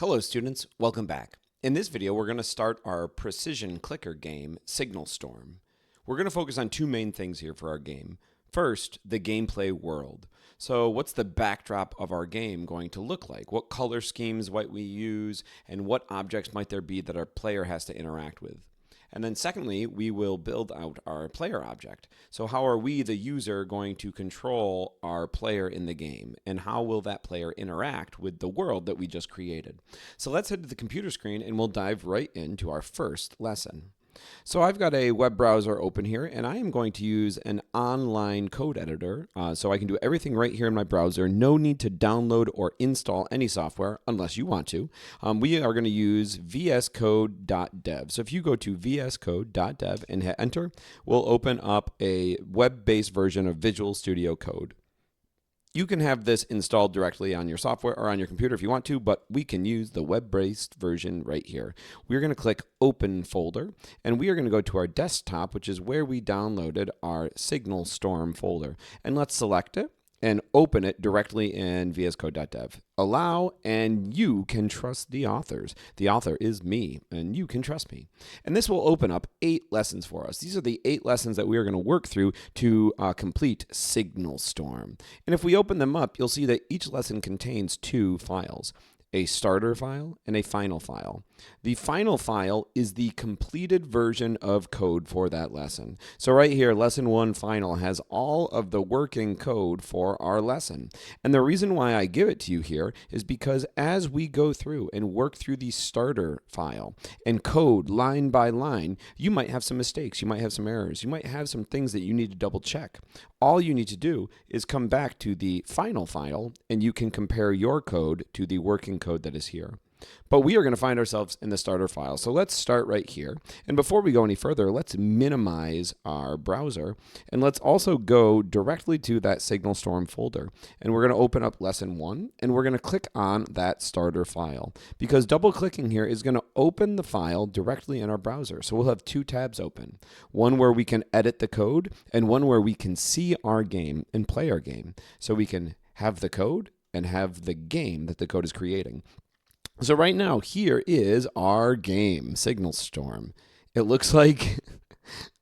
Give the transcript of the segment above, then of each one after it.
Hello students, welcome back. In this video we're going to start our precision clicker game, Signal Storm. We're going to focus on two main things here for our game. First, the gameplay world. So what's the backdrop of our game going to look like? What color schemes might we use, and what objects might there be that our player has to interact with? And then secondly, we will build out our player object. So how are we, the user, going to control our player in the game? And how will that player interact with the world that we just created? So let's head to the computer screen and we'll dive right into our first lesson. So I've got a web browser open here, and I am going to use an online code editor. So I can do everything right here in my browser. No need to download or install any software unless you want to. We are going to use vscode.dev. So if you go to vscode.dev and hit enter, we'll open up a web-based version of Visual Studio Code. You can have this installed directly on your software or on your computer if you want to, but we can use the web-based version right here. We're going to click Open Folder, and we are going to go to our desktop, which is where we downloaded our Signal Storm folder. And let's select it and open it directly in vscode.dev. Allow, and you can trust the authors. The author is me, and you can trust me. And this will open up 8 lessons for us. These are the 8 lessons that we are going to work through to complete Signal Storm. And if we open them up, you'll see that each lesson contains 2 files. A starter file and a final file. The final file is the completed version of code for that lesson. So right here, lesson 1 final has all of the working code for our lesson. And the reason why I give it to you here is because as we go through and work through the starter file and code line by line, you might have some mistakes, you might have some errors, you might have some things that you need to double check. All you need to do is come back to the final file and you can compare your code to the working code that is here. But we are going to find ourselves in the starter file. So let's start right here. And before we go any further, let's minimize our browser. And let's also go directly to that Signal Storm folder. And we're going to open up lesson 1. And we're going to click on that starter file. Because double clicking here is going to open the file directly in our browser. So we'll have 2 tabs open. One where we can edit the code, and one where we can see our game and play our game. So we can have the code and have the game that the code is creating. So right now, here is our game, Signal Storm. It looks like,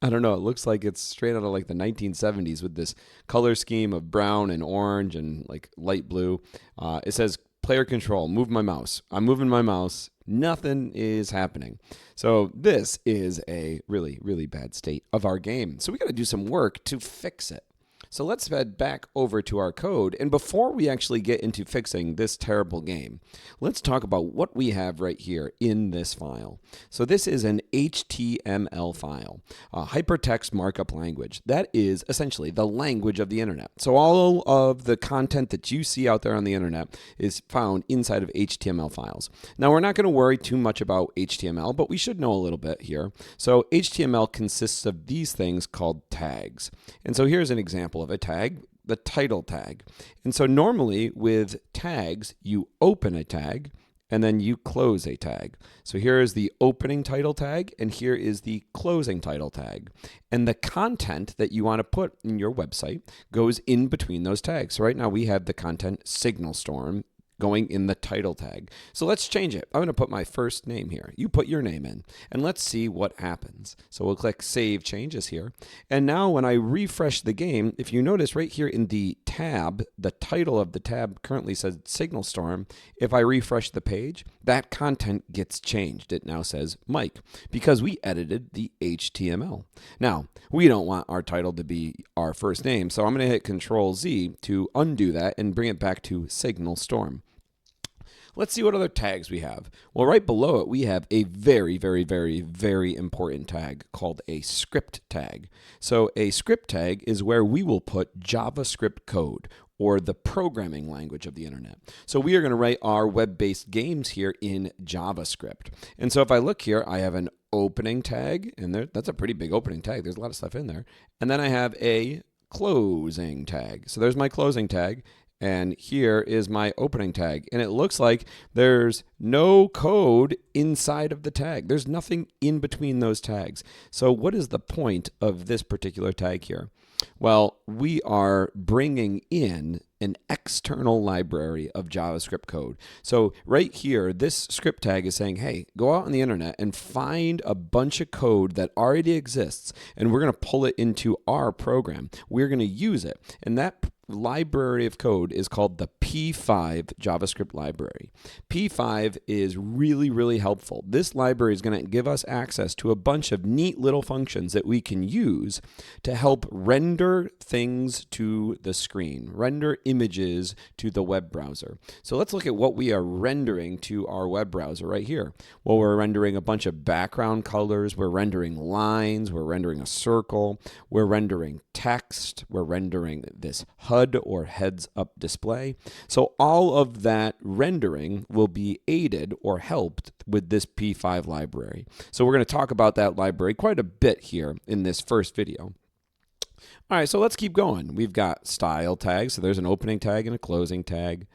I don't know, it looks like it's straight out of like the 1970s with this color scheme of brown and orange and like light blue. It says player control, move my mouse. I'm moving my mouse. Nothing is happening. So this is a really, really bad state of our game. So we got to do some work to fix it. So let's head back over to our code, and before we actually get into fixing this terrible game, let's talk about what we have right here in this file. So this is an HTML file, a hypertext markup language. That is essentially the language of the internet. So all of the content that you see out there on the internet is found inside of HTML files. Now we're not going to worry too much about HTML, but we should know a little bit here. So HTML consists of these things called tags. And so here's an example of a tag, the title tag. And so normally with tags, you open a tag and then you close a tag. So here is the opening title tag and here is the closing title tag. And the content that you want to put in your website goes in between those tags. So right now we have the content Signal Storm going in the title tag. So let's change it. I'm going to put my first name here. You put your name in, and let's see what happens. So we'll click Save Changes here. And now when I refresh the game, if you notice right here in the tab, the title of the tab currently says Signal Storm. If I refresh the page, that content gets changed. It now says Mike because we edited the HTML. Now, we don't want our title to be our first name, so I'm going to hit Control Z to undo that and bring it back to Signal Storm. Let's see what other tags we have. Well, right below it, we have a very, very, very, very important tag called a script tag. So a script tag is where we will put JavaScript code, or the programming language of the internet. So we are going to write our web-based games here in JavaScript. And so if I look here, I have an opening tag, and that's a pretty big opening tag. There's a lot of stuff in there. And then I have a closing tag. So there's my closing tag. And here is my opening tag. And it looks like there's no code inside of the tag. There's nothing in between those tags. So what is the point of this particular tag here? Well, we are bringing in an external library of JavaScript code. So right here, this script tag is saying, hey, go out on the internet and find a bunch of code that already exists, and we're going to pull it into our program. We're going to use it. And that library of code is called the P5 JavaScript library. P5 is really, really helpful. This library is going to give us access to a bunch of neat little functions that we can use to help render things to the screen, render images to the web browser. So let's look at what we are rendering to our web browser right here. Well, we're rendering a bunch of background colors, we're rendering lines, we're rendering a circle, we're rendering text, we're rendering this HUD or heads up display. So all of that rendering will be aided or helped with this P5 library. So we're going to talk about that library quite a bit here in this first video. All right, so let's keep going. We've got style tags. So there's an opening tag and a closing tag.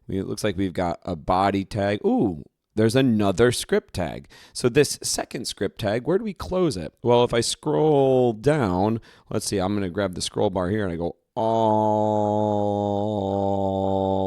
It looks like we've got a body tag. Ooh, there's another script tag. So this second script tag, where do we close it? Well, if I scroll down, let's see, I'm going to grab the scroll bar here and I go all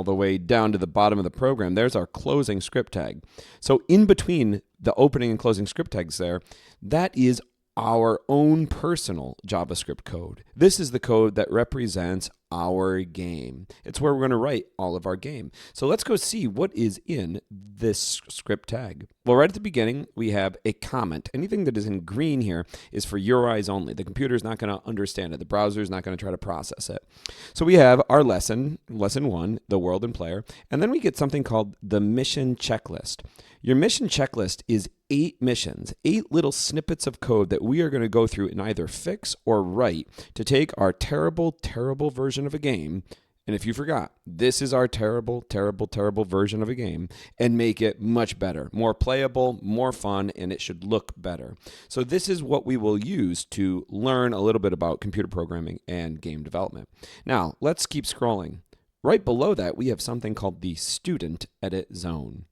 the way down to the bottom of the program. There's our closing script tag. So in between the opening and closing script tags there, that is our own personal JavaScript code. This is the code that represents our game. It's where we're going to write all of our game. So let's go see what is in this script tag. Well, right at the beginning, we have a comment. Anything that is in green here is for your eyes only. The computer is not going to understand it. The browser is not going to try to process it. So we have our lesson 1, the world and player, and then we get something called the mission checklist. Your mission checklist is 8 missions, 8 little snippets of code that we are going to go through and either fix or write to take our terrible, terrible version of a game. And if you forgot, this is our terrible, terrible, terrible version of a game, and make it much better, more playable, more fun, and it should look better. So this is what we will use to learn a little bit about computer programming and game development. Now, let's keep scrolling. Right below that, we have something called the student edit zone.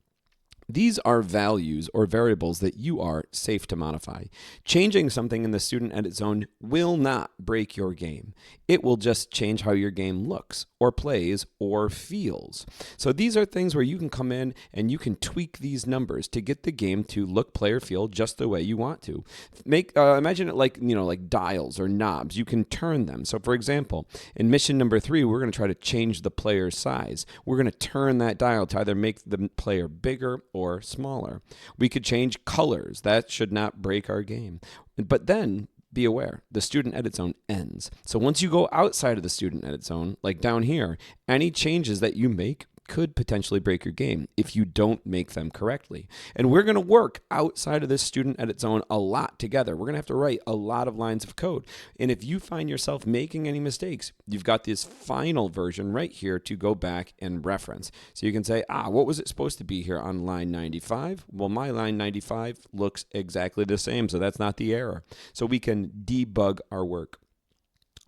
These are values or variables that you are safe to modify. Changing something in the student edit zone will not break your game. It will just change how your game looks or plays or feels. So these are things where you can come in and you can tweak these numbers to get the game to look, play, or feel just the way you want to. Imagine it like, like dials or knobs. You can turn them. So for example, in mission number 3, we're going to try to change the player's size. We're going to turn that dial to either make the player bigger or smaller. We could change colors. That should not break our game. But then be aware, the student edit zone ends. So once you go outside of the student edit zone, like down here, any changes that you make could potentially break your game if you don't make them correctly. And we're going to work outside of this student edit zone a lot together. We're going to have to write a lot of lines of code. And if you find yourself making any mistakes, you've got this final version right here to go back and reference. So you can say, what was it supposed to be here on line 95? Well, my line 95 looks exactly the same, so that's not the error. So we can debug our work.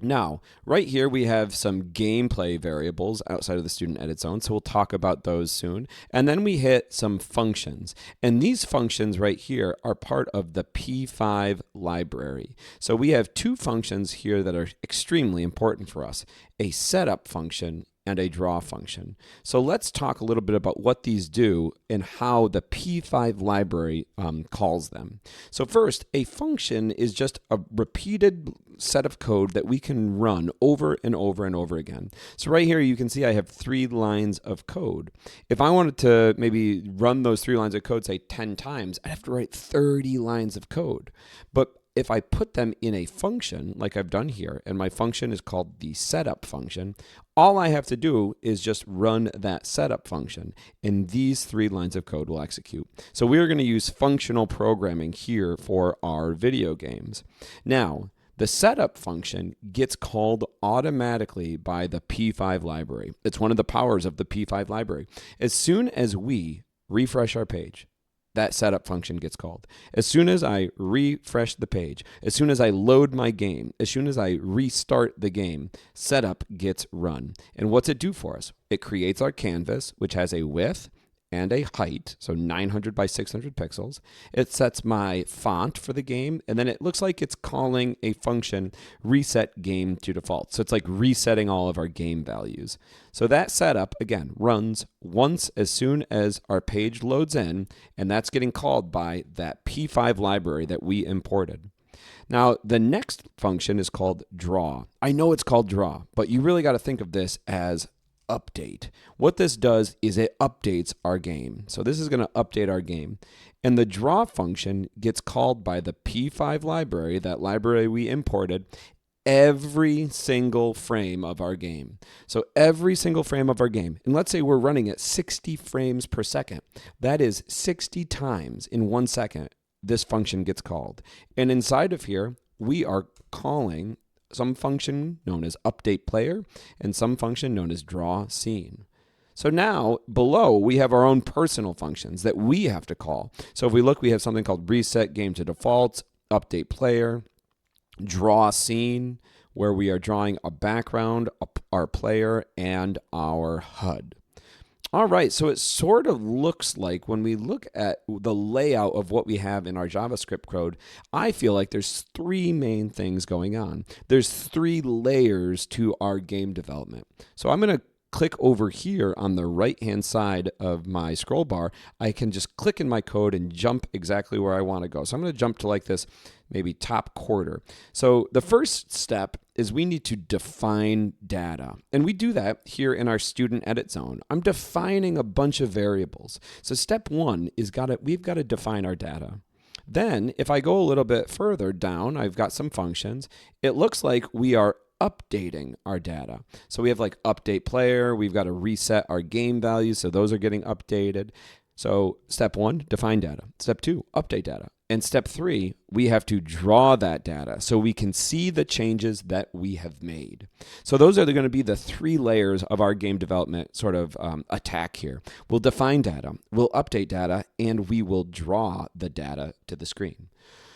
Now, right here we have some gameplay variables outside of the student edit zone, so we'll talk about those soon. And then we hit some functions. And these functions right here are part of the P5 library. So we have 2 functions here that are extremely important for us, a setup function and a draw function. So let's talk a little bit about what these do and how the P5 library calls them. So first, a function is just a repeated set of code that we can run over and over and over again. So right here you can see I have 3 lines of code. If I wanted to maybe run those 3 lines of code, say 10 times, I'd have to write 30 lines of code. But if I put them in a function like I've done here, and my function is called the setup function, all I have to do is just run that setup function, and these 3 lines of code will execute. So we're going to use functional programming here for our video games. Now, the setup function gets called automatically by the P5 library. It's one of the powers of the P5 library. As soon as we refresh our page, that setup function gets called. As soon as I refresh the page, as soon as I load my game, as soon as I restart the game, setup gets run. And what's it do for us? It creates our canvas, which has a width and a height, so 900 by 600 pixels. It sets my font for the game, and then it looks like it's calling a function reset game to default. So it's like resetting all of our game values. So that setup, again, runs once as soon as our page loads in, and that's getting called by that P5 library that we imported. Now, the next function is called draw. I know it's called draw, but you really got to think of this as update. What this does is it updates our game. So this is going to update our game. And the draw function gets called by the P5 library, that library we imported, every single frame of our game. So every single frame of our game. And let's say we're running at 60 frames per second. That is 60 times in 1 second this function gets called. And inside of here, we are calling some function known as update player and some function known as draw scene. So now below we have our own personal functions that we have to call. So if we look, we have something called reset game to default, update player, draw scene, where we are drawing a background, our player, and our HUD. All right, so it sort of looks like when we look at the layout of what we have in our JavaScript code, I feel like there's three main things going on. There's three layers to our game development. So I'm going to click over here on the right-hand side of my scroll bar. I can just click in my code and jump exactly where I want to go. So I'm going to jump to like this, maybe top quarter. So the first step is we need to define data. And we do that here in our student edit zone. I'm defining a bunch of variables. So step one is we've got to define our data. Then if I go a little bit further down, I've got some functions. It looks like we are updating our data. So we have like update player, we've got to reset our game values, so those are getting updated. So step one, define data. Step two, update data. And step three, we have to draw that data so we can see the changes that we have made. So those are going to be the three layers of our game development sort of attack here. We'll define data, we'll update data, and we will draw the data to the screen.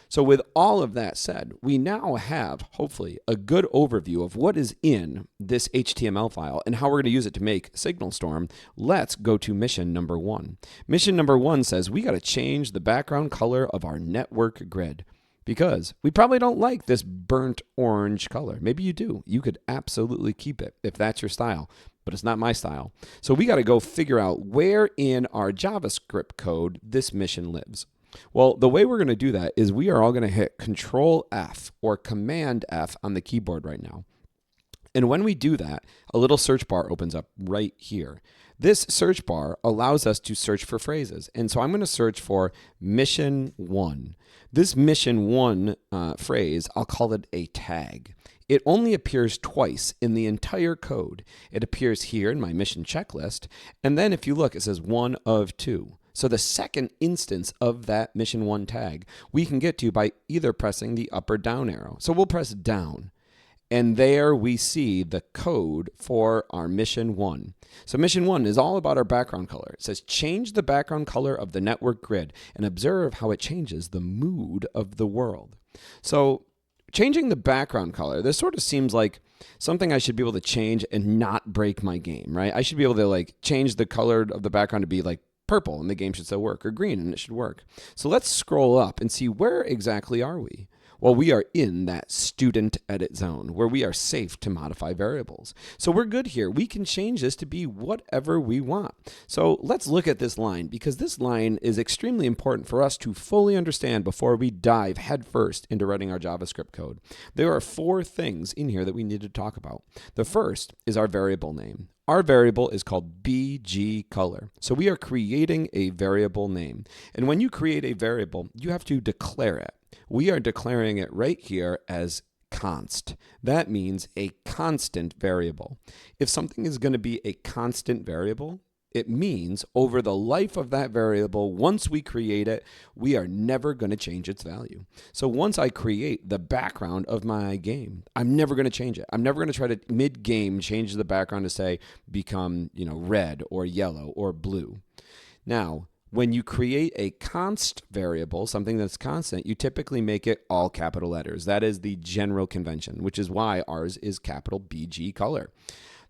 So with all of that said, we now have, hopefully, a good overview of what is in this HTML file and how we're going to use it to make Signal Storm. Let's go to mission number one. Mission number one says we got to change the background color of our network grid because we probably don't like this burnt orange color. Maybe you do. You could absolutely keep it if that's your style, but it's not my style. So we got to go figure out where in our JavaScript code this mission lives. Well, the way we're going to do that is we are all going to hit Control F or Command F on the keyboard right now. And when we do that, a little search bar opens up right here. This search bar allows us to search for phrases. And so I'm going to search for mission 1. This mission 1 phrase, I'll call it a tag. It only appears twice in the entire code. It appears here in my mission checklist. And then if you look, it says 1 of 2. So the second instance of that mission 1 tag, we can get to by either pressing the up or down arrow. So we'll press down. And there we see the code for our mission 1. So mission 1 is all about our background color. It says change the background color of the network grid and observe how it changes the mood of the world. So changing the background color, this sort of seems like something I should be able to change and not break my game, right? I should be able to like change the color of the background to be like purple and the game should still work, or green and it should work. So let's scroll up and see where exactly are we? Well, we are in that student edit zone where we are safe to modify variables. So we're good here. We can change this to be whatever we want. So let's look at this line because this line is extremely important for us to fully understand before we dive headfirst into writing our JavaScript code. There are 4 things in here that we need to talk about. The first is our variable name. Our variable is called bgcolor. So we are creating a variable name. And when you create a variable, you have to declare it. We are declaring it right here as const. That means a constant variable. If something is going to be a constant variable, it means over the life of that variable, once we create it, we are never going to change its value. So once I create the background of my game, I'm never going to change it. I'm never going to try to mid-game change the background to say become, red or yellow or blue. Now, when you create a const variable, something that's constant, you typically make it all capital letters. That is the general convention, which is why ours is capital BG color.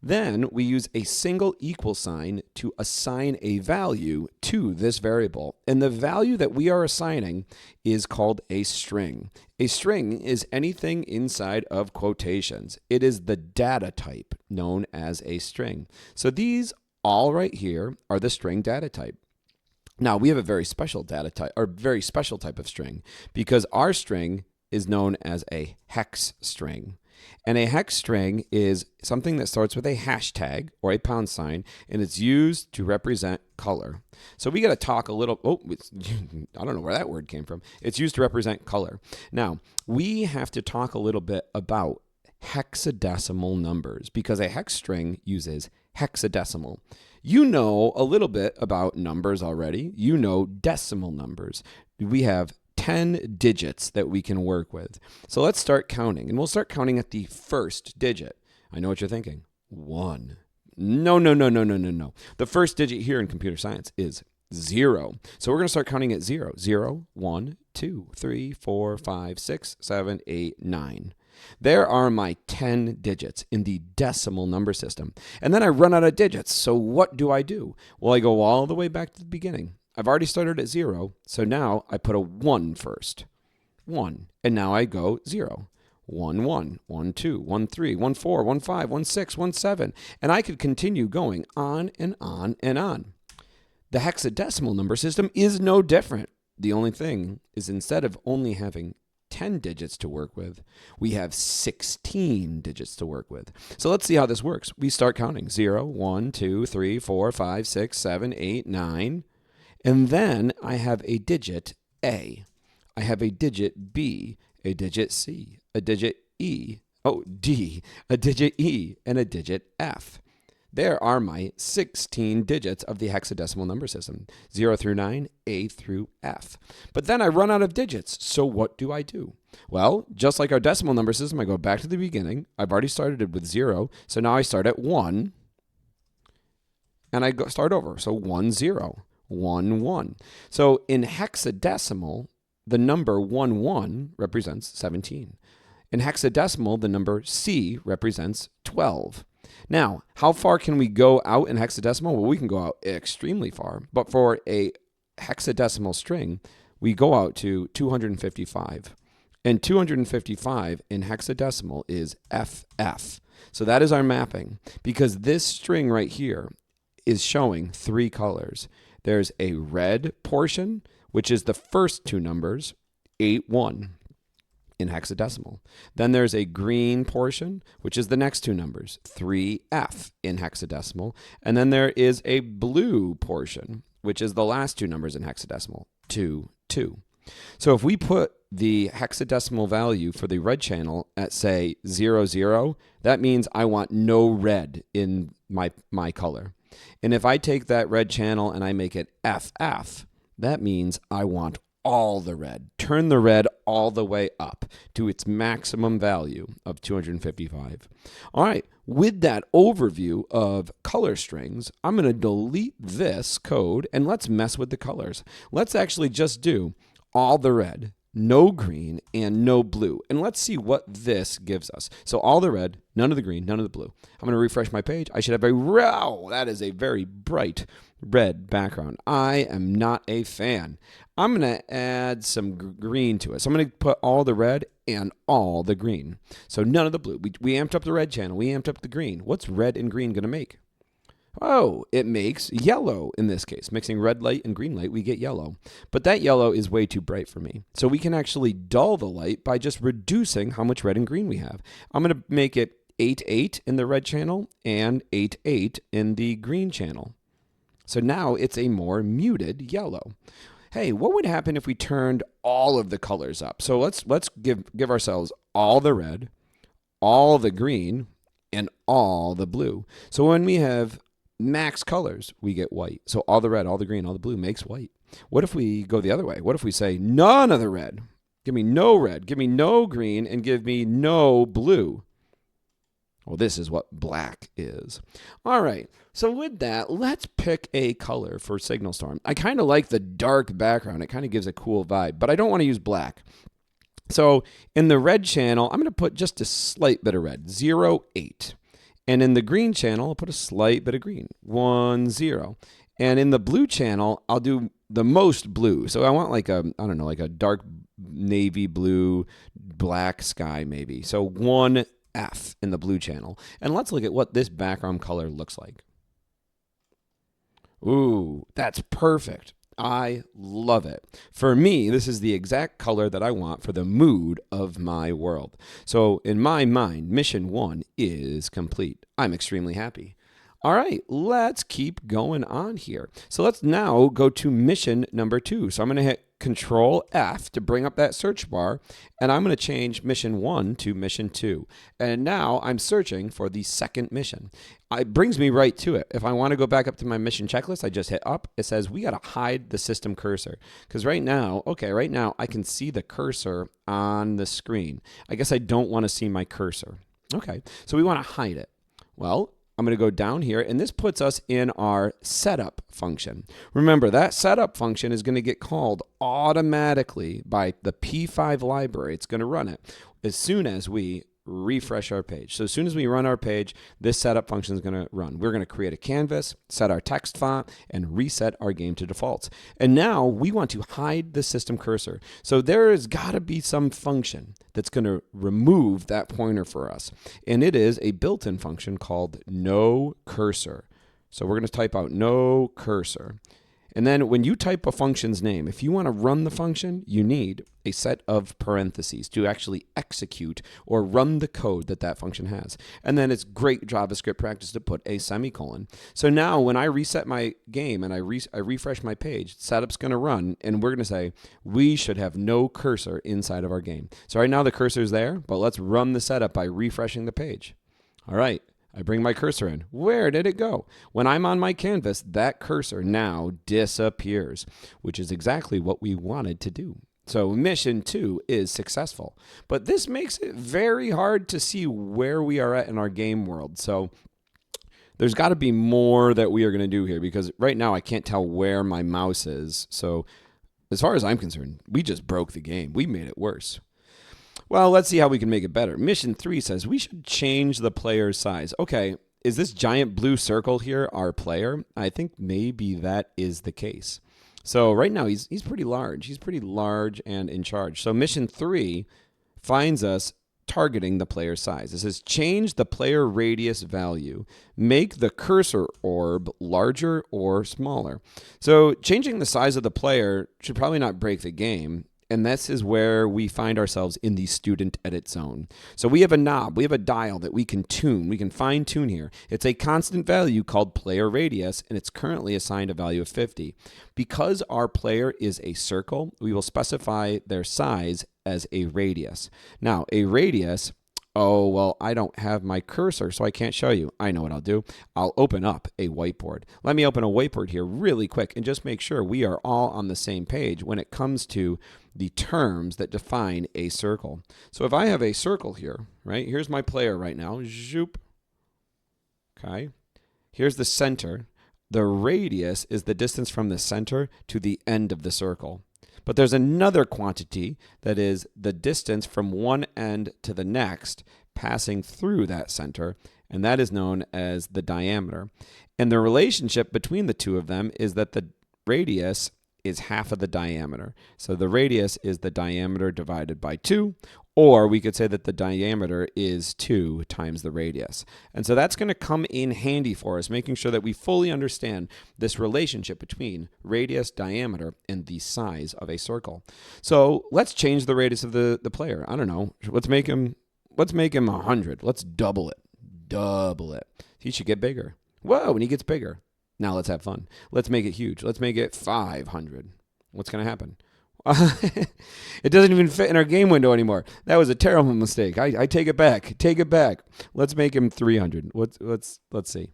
Then we use a single equal sign to assign a value to this variable. And the value that we are assigning is called a string. A string is anything inside of quotations. It is the data type known as a string. So these all right here are the string data type. Now we have a very special data type, or very special type of string, because our string is known as a hex string. And a hex string is something that starts with a hashtag or a pound sign, and it's used to represent color. So we got to talk a little, I don't know where that word came from. It's used to represent color. Now, we have to talk a little bit about hexadecimal numbers, because a hex string uses hexadecimal. You know a little bit about numbers already. You know decimal numbers. We have 10 digits that we can work with. So let's start counting, and we'll start counting at the first digit. I know what you're thinking. 1. No. The first digit here in computer science is 0. So we're going to start counting at 0. 0, 1, 2, 3, 4, 5, 6, 7, 8, 9. There are my 10 digits in the decimal number system. And then I run out of digits. So what do? Well, I go all the way back to the beginning. I've already started at 0, so now I put a 1 first. 1. And now I go 0. 1, 1, 1, 2, 1, 3, 1, 4, 1, 5, 1, 6, 1, 7. And I could continue going on and on and on. The hexadecimal number system is no different. The only thing is, instead of only having 10 digits to work with, we have 16 digits to work with. So let's see how this works. We start counting. 0, 1, 2, 3, 4, 5, 6, 7, 8, 9. And then I have a digit A. I have a digit B, a digit C, a digit D, a digit E, and a digit F. There are my 16 digits of the hexadecimal number system, 0 through 9, A through F. But then I run out of digits, so what do? Well, just like our decimal number system, I go back to the beginning. I've already started it with 0, so now I start at 1, and I start over, so 1, 0. 1, 1. So in hexadecimal, the number 1, 1 represents 17. In hexadecimal, the number C represents 12. Now, how far can we go out in hexadecimal? Well, we can go out extremely far. But for a hexadecimal string, we go out to 255. And 255 in hexadecimal is FF. So that is our mapping, because this string right here is showing 3 colors. There's a red portion, which is the first 2 numbers, 8, 1 in hexadecimal. Then there's a green portion, which is the next 2 numbers, 3F in hexadecimal. And then there is a blue portion, which is the last 2 numbers in hexadecimal, 2, 2. So if we put the hexadecimal value for the red channel at, say, 0, 0, that means I want no red in my color. And if I take that red channel and I make it FF, that means I want all the red. Turn the red all the way up to its maximum value of 255. All right, with that overview of color strings, I'm going to delete this code and let's mess with the colors. Let's actually just do all the red, no green, and no blue. And let's see what this gives us. So all the red, none of the green, none of the blue. I'm going to refresh my page. I should have that is a very bright red background. I am not a fan. I'm going to add some green to it. So I'm going to put all the red and all the green. So none of the blue. We amped up the red channel. We amped up the green. What's red and green going to make? Oh, it makes yellow in this case. Mixing red light and green light, we get yellow. But that yellow is way too bright for me. So we can actually dull the light by just reducing how much red and green we have. I'm going to make it 8, 8 in the red channel and 8, 8 in the green channel. So now it's a more muted yellow. Hey, what would happen if we turned all of the colors up? So let's give ourselves all the red, all the green, and all the blue. So when we have max colors, we get white. So all the red, all the green, all the blue makes white. What if we go the other way? What if we say none of the red? Give me no red, give me no green, and give me no blue. Well, this is what black is. All right, so with that, let's pick a color for Signal Storm. I kind of like the dark background. It kind of gives a cool vibe, but I don't want to use black. So in the red channel, I'm going to put just a slight bit of red, 0, 8. And in the green channel, I'll put a slight bit of green, 1, 0. And in the blue channel, I'll do the most blue. So I want like a, I don't know, like a dark navy blue, black sky maybe. So 1 F in the blue channel. And let's look at what this background color looks like. Ooh, that's perfect. I love it. For me, this is the exact color that I want for the mood of my world. So in my mind, mission 1 is complete. I'm extremely happy. All right, let's keep going on here. So let's now go to mission number 2. So I'm going to hit Control F to bring up that search bar, and I'm going to change mission 1 to mission 2. And now I'm searching for the second mission. It brings me right to it. If I want to go back up to my mission checklist, I just hit up. It says we got to hide the system cursor. Because right now I can see the cursor on the screen. I guess I don't want to see my cursor. Okay, so we want to hide it. Well, I'm going to go down here, and this puts us in our setup function. Remember, that setup function is going to get called automatically by the P5 library. It's going to run it as soon as we refresh our page. So as soon as we run our page, this setup function is going to run. We're going to create a canvas, set our text font, and reset our game to defaults. And now we want to hide the system cursor. So there has got to be some function that's going to remove that pointer for us. And it is a built-in function called no cursor. So we're going to type out no cursor. And then when you type a function's name, if you want to run the function, you need a set of parentheses to actually execute or run the code that that function has. And then it's great JavaScript practice to put a semicolon. So now when I reset my game and I refresh my page, setup's going to run, and we're going to say we should have no cursor inside of our game. So right now the cursor's there, but let's run the setup by refreshing the page. All right. I bring my cursor in. Where did it go? When I'm on my canvas, that cursor now disappears, which is exactly what we wanted to do. So mission 2 is successful, but this makes it very hard to see where we are at in our game world. So there's got to be more that we are going to do here, because right now I can't tell where my mouse is. So as far as I'm concerned, we just broke the game. We made it worse. Well, let's see how we can make it better. Mission 3 says we should change the player's size. Okay, is this giant blue circle here our player? I think maybe that is the case. So right now he's pretty large. He's pretty large and in charge. So mission 3 finds us targeting the player size. It says change the player radius value. Make the cursor orb larger or smaller. So changing the size of the player should probably not break the game. And this is where we find ourselves in the student edit zone. So we have a knob, we have a dial that we can tune, we can fine tune here. It's a constant value called player radius, and it's currently assigned a value of 50. Because our player is a circle, we will specify their size as a radius. Now, a radius, oh, well, I don't have my cursor, so I can't show you. I know what I'll do. I'll open up a whiteboard. Let me open a whiteboard here really quick and just make sure we are all on the same page when it comes to the terms that define a circle. So if I have a circle here, right, here's my player right now. Zoop. Okay. Here's the center. The radius is the distance from the center to the end of the circle. But there's another quantity that is the distance from one end to the next passing through that center, and that is known as the diameter. And the relationship between the two of them is that the radius is half of the diameter. So the radius is the diameter divided by 2, or we could say that the diameter is 2 times the radius. And so that's going to come in handy for us, making sure that we fully understand this relationship between radius, diameter, and the size of a circle. So let's change the radius of the player. I don't know. Let's make him 100. Let's double it. Double it. He should get bigger. Whoa, and he gets bigger. Now let's have fun. Let's make it huge. Let's make it 500. What's going to happen? It doesn't even fit in our game window anymore. That was a terrible mistake. I take it back. Take it back. Let's make him 300. Let's see.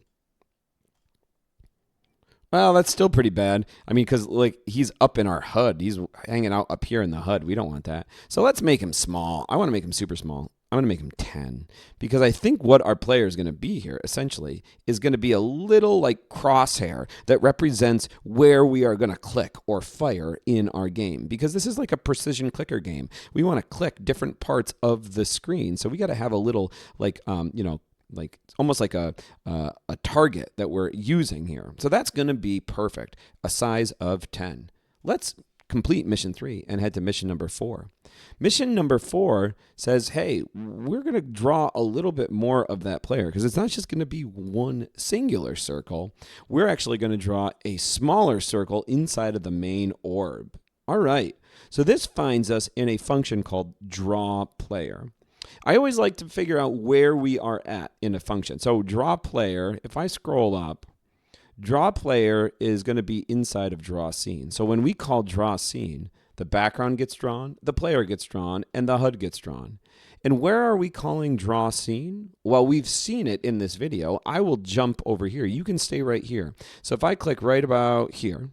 Well, that's still pretty bad. I mean, because like he's up in our HUD. He's hanging out up here in the HUD. We don't want that. So let's make him small. I want to make him super small. I'm going to make him 10 because I think what our player is going to be here essentially is going to be a little like crosshair that represents where we are going to click or fire in our game, because this is like a precision clicker game. We want to click different parts of the screen. So we got to have a little like, like almost like a target that we're using here. So that's going to be perfect, a size of 10. Let's complete mission 3 and head to mission number 4. Mission number 4 says, hey, we're going to draw a little bit more of that player, because it's not just going to be one singular circle. We're actually going to draw a smaller circle inside of the main orb. All right, so this finds us in a function called draw player. I always like to figure out where we are at in a function. So draw player, if I scroll up, draw player is going to be inside of draw scene. So when we call draw scene, the background gets drawn, the player gets drawn, and the HUD gets drawn. And where are we calling draw scene? Well, we've seen it in this video. I will jump over here. You can stay right here. So if I click right about here,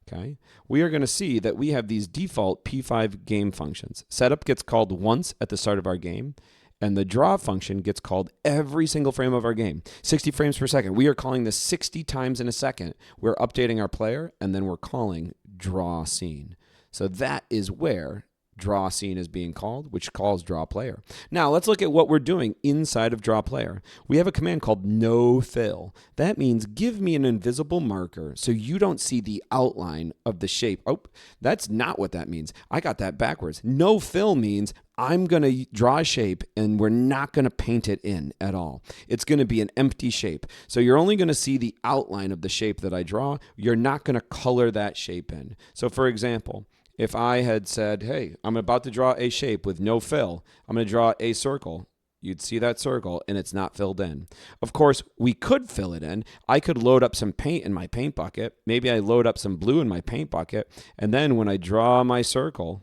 okay, we are going to see that we have these default P5 game functions. Setup gets called once at the start of our game, and the draw function gets called every single frame of our game. 60 frames per second. We are calling this 60 times in a second. We're updating our player, and then we're calling draw scene. So that is where draw scene is being called, which calls draw player. Now let's look at what we're doing inside of draw player. We have a command called no fill. That means give me an invisible marker so you don't see the outline of the shape. Oh, that's not what that means. I got that backwards. No fill means I'm going to draw a shape and we're not going to paint it in at all. It's going to be an empty shape. So you're only going to see the outline of the shape that I draw. You're not going to color that shape in. So for example, if I had said, hey, I'm about to draw a shape with no fill, I'm going to draw a circle, you'd see that circle and it's not filled in. Of course, we could fill it in. I could load up some paint in my paint bucket. Maybe I load up some blue in my paint bucket. And then when I draw my circle,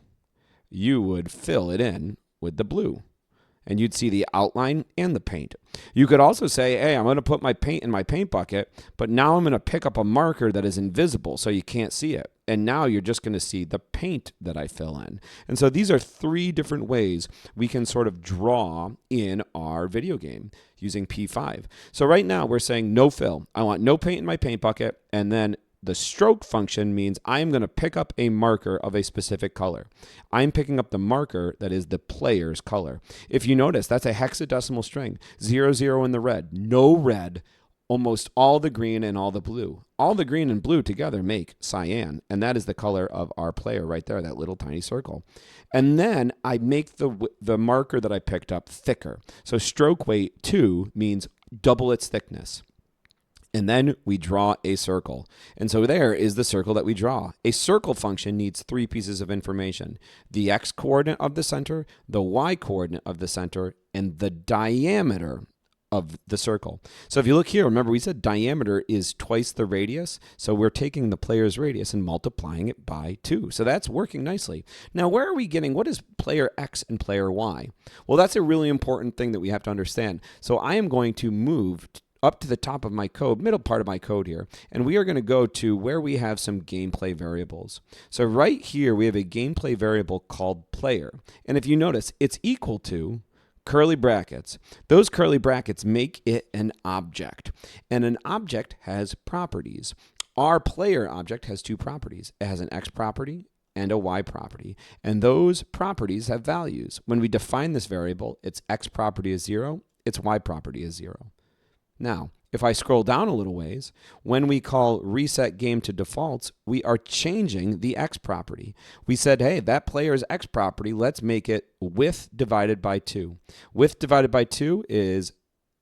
you would fill it in with the blue. And you'd see the outline and the paint. You could also say, hey, I'm going to put my paint in my paint bucket, but now I'm going to pick up a marker that is invisible so you can't see it. And now you're just going to see the paint that I fill in. And so these are 3 different ways we can sort of draw in our video game using P5. So right now we're saying no fill. I want no paint in my paint bucket, and then the stroke function means I'm going to pick up a marker of a specific color. I'm picking up the marker that is the player's color. If you notice, that's a hexadecimal string. 0, 0 in the red. No red. Almost all the green and all the blue. All the green and blue together make cyan, and that is the color of our player right there, that little tiny circle. And then I make the marker that I picked up thicker. So stroke weight 2 means double its thickness. And then we draw a circle. And so there is the circle that we draw. A circle function needs 3 pieces of information: the x coordinate of the center, the y coordinate of the center, and the diameter of the circle. So if you look here, remember we said diameter is twice the radius. So we're taking the player's radius and multiplying it by 2. So that's working nicely. Now, where are we getting, what is player X and player Y? Well, that's a really important thing that we have to understand. So I am going to move up to the top of my code, middle part of my code here, and we are going to go to where we have some gameplay variables. So right here, we have a gameplay variable called player. And if you notice, it's equal to curly brackets. Those curly brackets make it an object, and an object has properties. Our player object has 2 properties. It has an X property and a Y property, and those properties have values. When we define this variable, its X property is 0, its Y property is 0. Now, if I scroll down a little ways, when we call reset game to defaults, we are changing the X property. We said, hey, that player's X property, let's make it width divided by 2. Width divided by 2 is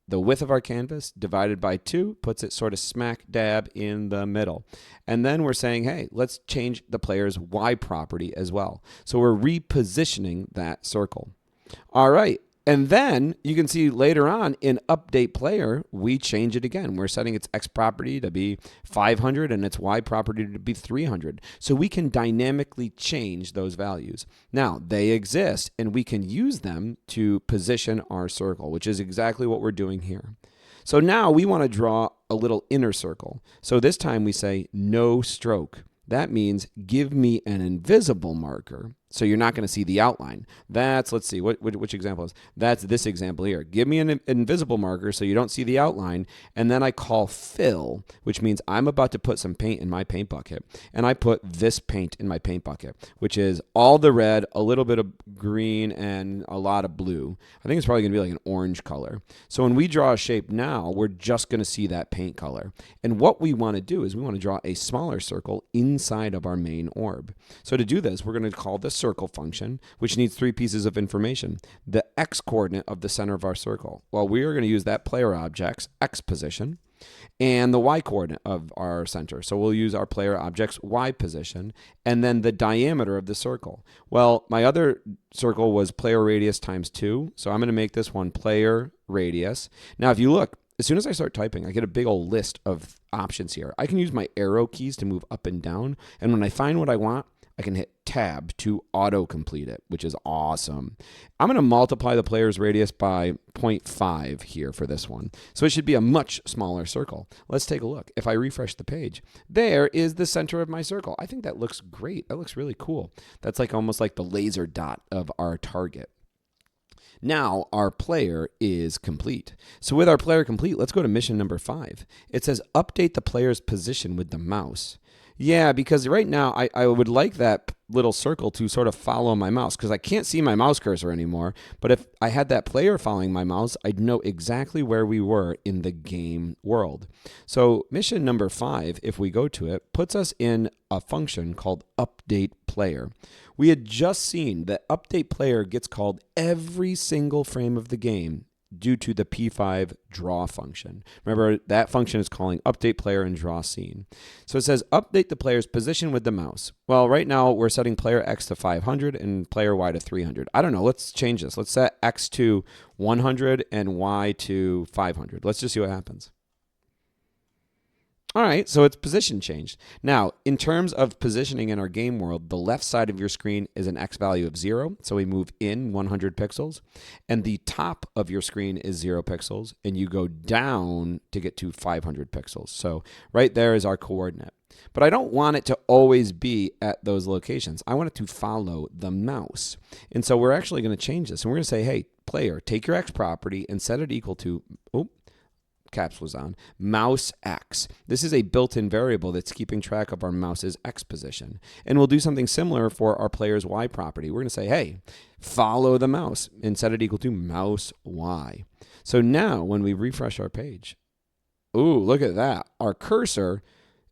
the width of our canvas divided by 2, puts it sort of smack dab in the middle. And then we're saying, hey, let's change the player's Y property as well. So we're repositioning that circle. All right. And then you can see later on in update player, we change it again. We're setting its X property to be 500 and its Y property to be 300. So we can dynamically change those values. Now, they exist and we can use them to position our circle, which is exactly what we're doing here. So now we want to draw a little inner circle. So this time we say no stroke. That means give me an invisible marker So you're not going to see the outline. That's, let's see, which example is? That's this example here. Give me an invisible marker so you don't see the outline, and then I call fill, which means I'm about to put some paint in my paint bucket, and I put this paint in my paint bucket, which is all the red, a little bit of green, and a lot of blue. I think it's probably going to be like an orange color. So when we draw a shape now, we're just going to see that paint color. And what we want to do is we want to draw a smaller circle inside of our main orb. So to do this, we're going to call this circle function, which needs 3 pieces of information. The x coordinate of the center of our circle. Well, we are going to use that player object's x position and the y coordinate of our center. So we'll use our player object's y position and then the diameter of the circle. Well, my other circle was player radius times 2. So I'm going to make this one player radius. Now, if you look, as soon as I start typing, I get a big old list of options here. I can use my arrow keys to move up and down. And when I find what I want, I can hit tab to auto-complete it, which is awesome. I'm going to multiply the player's radius by 0.5 here for this one. So it should be a much smaller circle. Let's take a look. If I refresh the page, there is the center of my circle. I think that looks great. That looks really cool. That's like almost like the laser dot of our target. Now our player is complete. So with our player complete, let's go to mission number 5. It says update the player's position with the mouse. Yeah, because right now I would like that little circle to sort of follow my mouse because I can't see my mouse cursor anymore. But if I had that player following my mouse, I'd know exactly where we were in the game world. So mission number 5, if we go to it, puts us in a function called update player. We had just seen that update player gets called every single frame of the game due to the P5 draw function. Remember, that function is calling update player and draw scene. So it says update the player's position with the mouse. Well, right now we're setting player X to 500 and player Y to 300. I don't know. Let's change this. Let's set X to 100 and Y to 500. Let's just see what happens. All right, so it's position changed. Now, in terms of positioning in our game world, the left side of your screen is an X value of 0, so we move in 100 pixels. And the top of your screen is 0 pixels, and you go down to get to 500 pixels. So right there is our coordinate. But I don't want it to always be at those locations. I want it to follow the mouse. And so we're actually going to change this, and we're going to say, hey, player, take your X property and set it equal to, caps was on, mouse X. This is a built-in variable that's keeping track of our mouse's X position. And we'll do something similar for our player's Y property. We're going to say, hey, follow the mouse and set it equal to mouse Y. So now when we refresh our page, ooh, look at that. Our cursor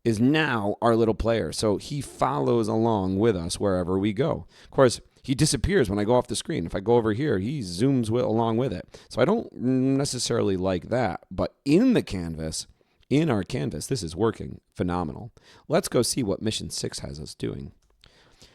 is now our little player. So he follows along with us wherever we go. Of course, he disappears when I go off the screen. If I go over here, he zooms along with it. So I don't necessarily like that. But in the canvas, in our canvas, this is working phenomenal. Let's go see what mission 6 has us doing.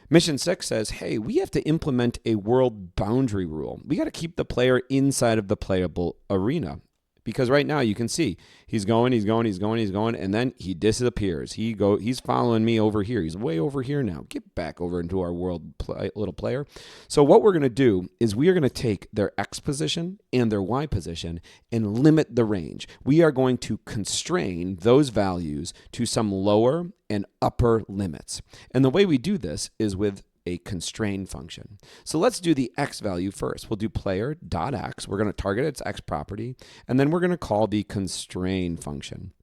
Mission 6 says, hey, we have to implement a world boundary rule. We got to keep the player inside of the playable arena. Because right now you can see he's going, and then he disappears. He's following me over here. He's way over here now. Get back over into our world, little player. So what we're going to do is we are going to take their X position and their Y position and limit the range. We are going to constrain those values to some lower and upper limits. And the way we do this is with a constrain function. So let's do the X value first. We'll do player.x. We're going to target its X property, and then we're going to call the constrain function.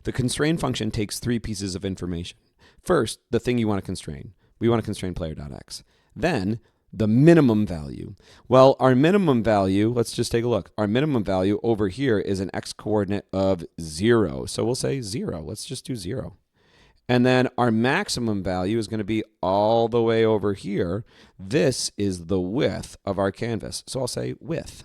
The constrain function takes 3 pieces of information. First, the thing you want to constrain. We want to constrain player.x. Then, the minimum value. Well, our minimum value, let's just take a look. Our minimum value over here is an X coordinate of 0. So we'll say 0. Let's just do 0. And then our maximum value is going to be all the way over here. This is the width of our canvas. So I'll say width.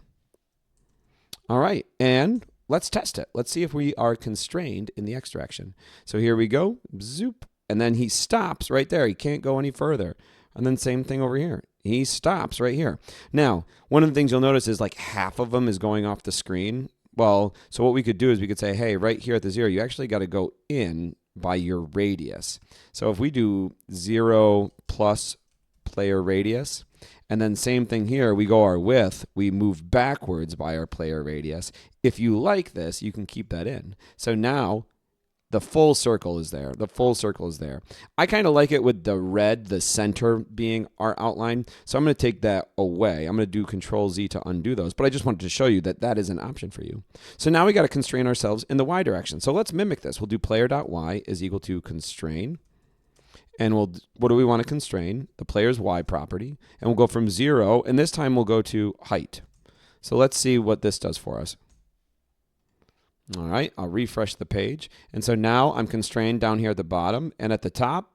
All right, and let's test it. Let's see if we are constrained in the X direction. So here we go, zoop, and then he stops right there. He can't go any further. And then same thing over here. He stops right here. Now, one of the things you'll notice is like half of them is going off the screen. Well, so what we could do is we could say, hey, right here at the 0, you actually got to go in by your radius. So if we do 0 plus player radius, and then same thing here, we go our width, we move backwards by our player radius. If you like this, you can keep that in. So now The full circle is there. The full circle is there. I kind of like it with the red, the center being our outline. So I'm going to take that away. I'm going to do Control Z to undo those. But I just wanted to show you that that is an option for you. So now we got to constrain ourselves in the Y direction. So let's mimic this. We'll do player.y is equal to constrain. And what do we want to constrain? The player's Y property. And we'll go from 0. And this time we'll go to height. So let's see what this does for us. All right, I'll refresh the page. And so now I'm constrained down here at the bottom. And at the top,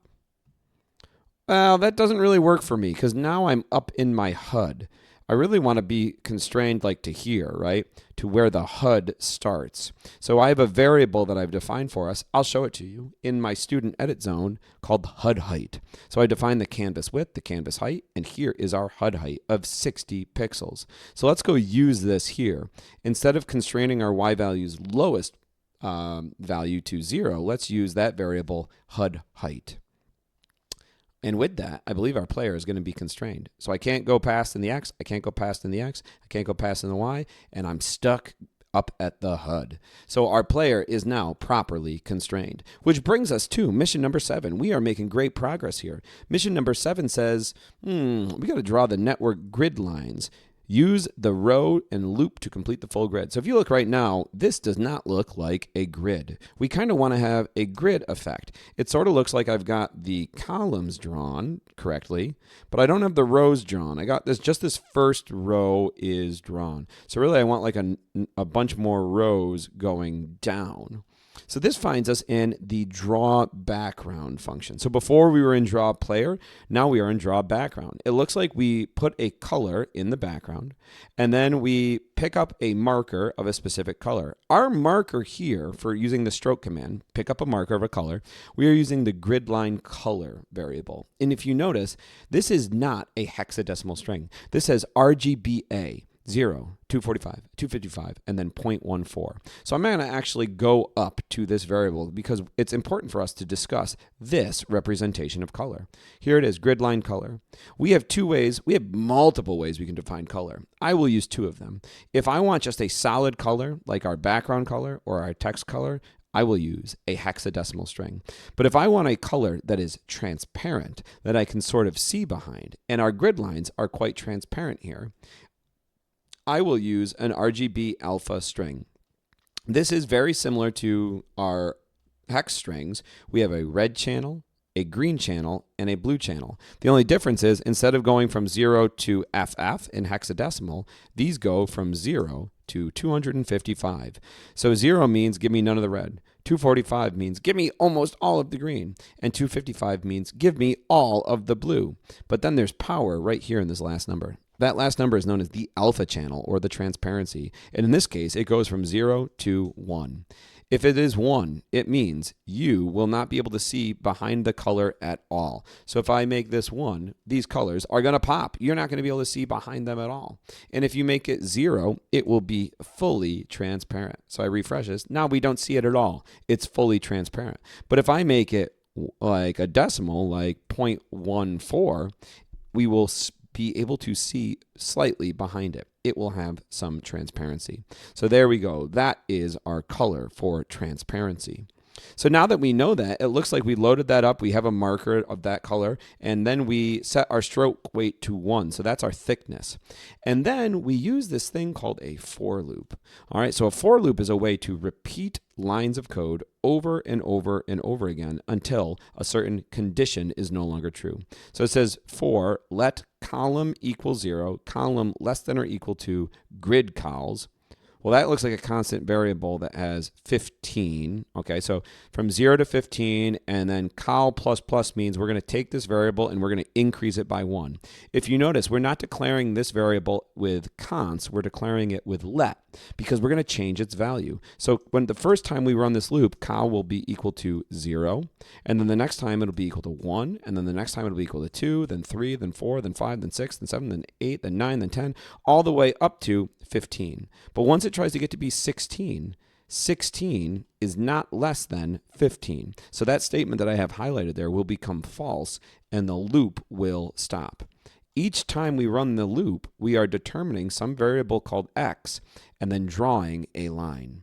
well, that doesn't really work for me because now I'm up in my HUD. I really want to be constrained like to here, right? To where the HUD starts. So I have a variable that I've defined for us. I'll show it to you in my student edit zone called HUD height. So I define the canvas width, the canvas height, and here is our HUD height of 60 pixels. So let's go use this here. Instead of constraining our Y value's lowest value to 0, let's use that variable HUD height. And with that, I believe our player is going to be constrained. So I can't go past in the X, I can't go past in the X, I can't go past in the Y, and I'm stuck up at the HUD. So our player is now properly constrained, which brings us to mission number 7. We are making great progress here. Mission number 7 says, we got to draw the network grid lines. Use the row and loop to complete the full grid. So if you look right now, this does not look like a grid. We kind of want to have a grid effect. It sort of looks like I've got the columns drawn correctly, but I don't have the rows drawn. I got this, just this first row is drawn. So really I want like a bunch more rows going down. So this finds us in the draw background function. So before we were in draw player, now we are in draw background. It looks like we put a color in the background and then we pick up a marker of a specific color. Our marker here for using the stroke command, pick up a marker of a color, we are using the grid line color variable. And if you notice, this is not a hexadecimal string. This says RGBA. 0, 245, 255, and then 0.14. So I'm going to actually go up to this variable because it's important for us to discuss this representation of color. Here it is, grid line color. We have two ways, we have multiple ways we can define color. I will use 2 of them. If I want just a solid color, like our background color or our text color, I will use a hexadecimal string. But if I want a color that is transparent, that I can sort of see behind, and our grid lines are quite transparent here, I will use an RGB alpha string. This is very similar to our hex strings. We have a red channel, a green channel, and a blue channel. The only difference is instead of going from 0 to FF in hexadecimal, these go from 0 to 255. So 0 means give me none of the red. 245 means give me almost all of the green. And 255 means give me all of the blue. But then there's power right here in this last number. That last number is known as the alpha channel or the transparency. And in this case, it goes from 0 to 1. If it is 1, it means you will not be able to see behind the color at all. So if I make this 1, these colors are going to pop. You're not going to be able to see behind them at all. And if you make it 0, it will be fully transparent. So I refresh this. Now we don't see it at all. It's fully transparent. But if I make it like a decimal, like 0.14, we will be able to see slightly behind it. It will have some transparency. So there we go. That is our color for transparency. So now that we know that, it looks like we loaded that up. We have a marker of that color, and then we set our stroke weight to 1. So that's our thickness. And then we use this thing called a for loop. All right, so a for loop is a way to repeat lines of code over and over and over again until a certain condition is no longer true. So it says for let column equal 0, column less than or equal to grid cols. Well, that looks like a constant variable that has 15. Okay, so from 0 to 15, and then col plus plus means we're going to take this variable and we're going to increase it by 1. If you notice, we're not declaring this variable with const, we're declaring it with let, because we're going to change its value. So when the first time we run this loop, col will be equal to 0, and then the next time it'll be equal to 1, and then the next time it'll be equal to 2, then 3, then 4, then 5, then 6, then 7, then 8, then 9, then 10, all the way up to 15. But once it tries to get to be 16, 16 is not less than 15. So that statement that I have highlighted there will become false, and the loop will stop. Each time we run the loop, we are determining some variable called x and then drawing a line.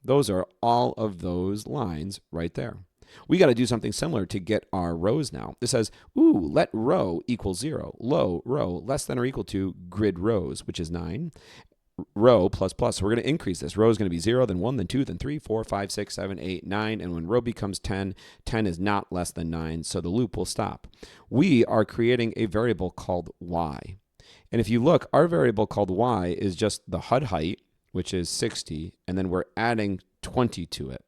Those are all of those lines right there. We got to do something similar to get our rows now. This says, ooh, let row equal 0. Row less than or equal to grid rows, which is 9. Row plus plus. So we're going to increase this. Row is going to be 0, then 1, then 2, then 3, 4, 5, 6, 7, 8, 9. And when row becomes 10, 10 is not less than 9. So the loop will stop. We are creating a variable called y. And if you look, our variable called y is just the HUD height, which is 60, and then we're adding 20 to it.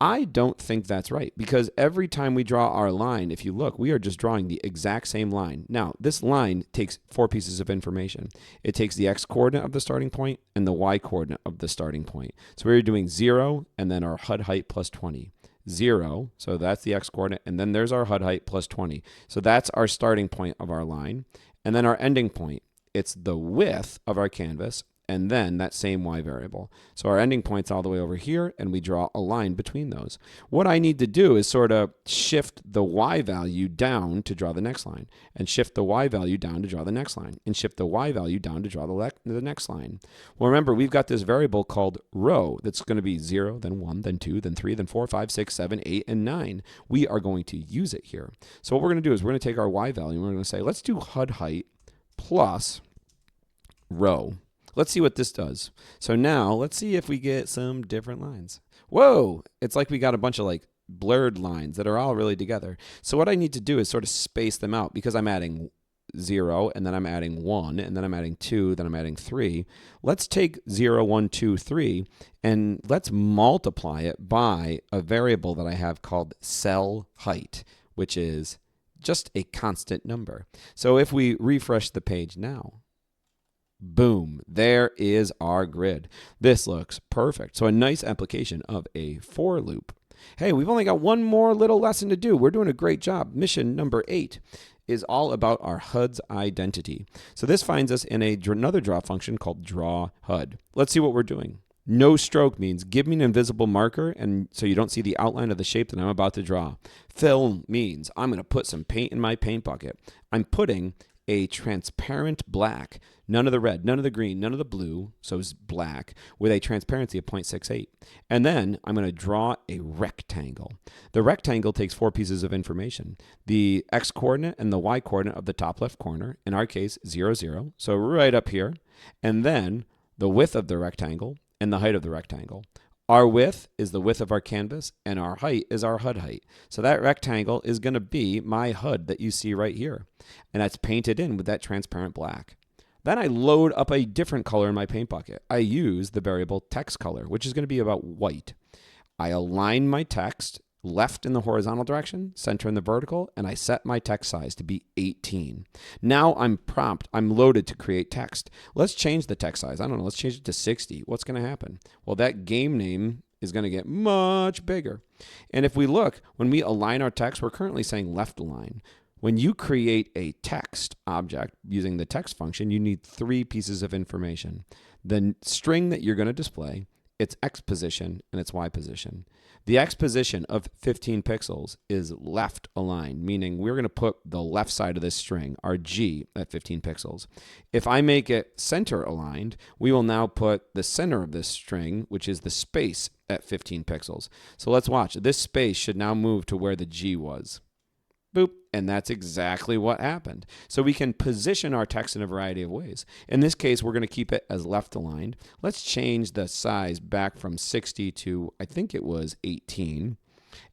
I don't think that's right, because every time we draw our line, if you look, we are just drawing the exact same line. Now, this line takes 4 pieces of information. It takes the x-coordinate of the starting point and the y-coordinate of the starting point. So we're doing 0 and then our HUD height plus 20. 0, so that's the x-coordinate, and then there's our HUD height plus 20. So that's our starting point of our line. And then our ending point, it's the width of our canvas, and then that same y variable. So our ending point's all the way over here, and we draw a line between those. What I need to do is sort of shift the y value down to draw the next line, and shift the y value down to draw the next line, and shift the y value down to draw the next line. Well, remember, we've got this variable called row that's going to be 0, then 1, then 2, then 3, then 4, 5, 6, 7, 8, and 9. We are going to use it here. So what we're going to do is we're going to take our y value, and we're going to say, let's do HUD height plus row. Let's see what this does. So now let's see if we get some different lines. Whoa, it's like we got a bunch of like blurred lines that are all really together. So what I need to do is sort of space them out, because I'm adding 0, and then I'm adding 1, and then I'm adding 2, then I'm adding 3. Let's take 0, 1, 2, 3, and let's multiply it by a variable that I have called cell height, which is just a constant number. So if we refresh the page now, boom, there is our grid. This looks perfect. So a nice application of a for loop. Hey, we've only got one more little lesson to do. We're doing a great job. Mission number 8 is all about our HUD's identity. So this finds us in another draw function called draw HUD. Let's see what we're doing. No stroke means give me an invisible marker, and so you don't see the outline of the shape that I'm about to draw. Fill means I'm going to put some paint in my paint bucket. I'm putting a transparent black, none of the red, none of the green, none of the blue, so it's black, with a transparency of 0.68. And then I'm going to draw a rectangle. The rectangle takes 4 pieces of information. The x-coordinate and the y-coordinate of the top left corner, in our case, 0, 0, so right up here. And then the width of the rectangle and the height of the rectangle. Our width is the width of our canvas, and our height is our HUD height. So that rectangle is going to be my HUD that you see right here. And that's painted in with that transparent black. Then I load up a different color in my paint bucket. I use the variable text color, which is going to be about white. I align my text left in the horizontal direction, center in the vertical, and I set my text size to be 18. Now I'm loaded to create text. Let's change the text size. I don't know, let's change it to 60. What's going to happen? Well, that game name is going to get much bigger. And if we look, when we align our text, we're currently saying left align. When you create a text object using the text function, you need 3 pieces of information. The string that you're going to display, its x position, and its y position. The x position of 15 pixels is left aligned, meaning we're going to put the left side of this string, our G, at 15 pixels. If I make it center aligned, we will now put the center of this string, which is the space, at 15 pixels. So let's watch. This space should now move to where the G was. Boop. And that's exactly what happened. So we can position our text in a variety of ways. In this case, we're going to keep it as left aligned. Let's change the size back from 60 to, I think it was 18.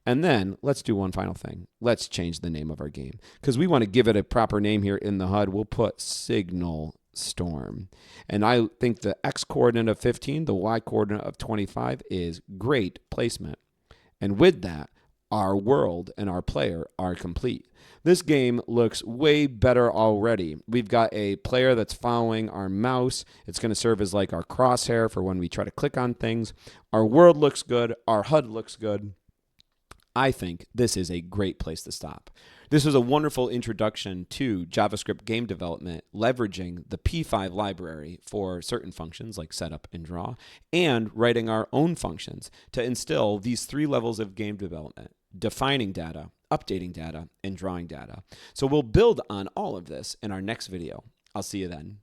And then let's do one final thing. Let's change the name of our game, because we want to give it a proper name here in the HUD. We'll put Signal Storm. And I think the x coordinate of 15, the y coordinate of 25 is great placement. And with that, our world and our player are complete. This game looks way better already. We've got a player that's following our mouse. It's going to serve as like our crosshair for when we try to click on things. Our world looks good. Our HUD looks good. I think this is a great place to stop. This was a wonderful introduction to JavaScript game development, leveraging the P5 library for certain functions like setup and draw, and writing our own functions to instill these 3 levels of game development: defining data, updating data, and drawing data. So we'll build on all of this in our next video. I'll see you then.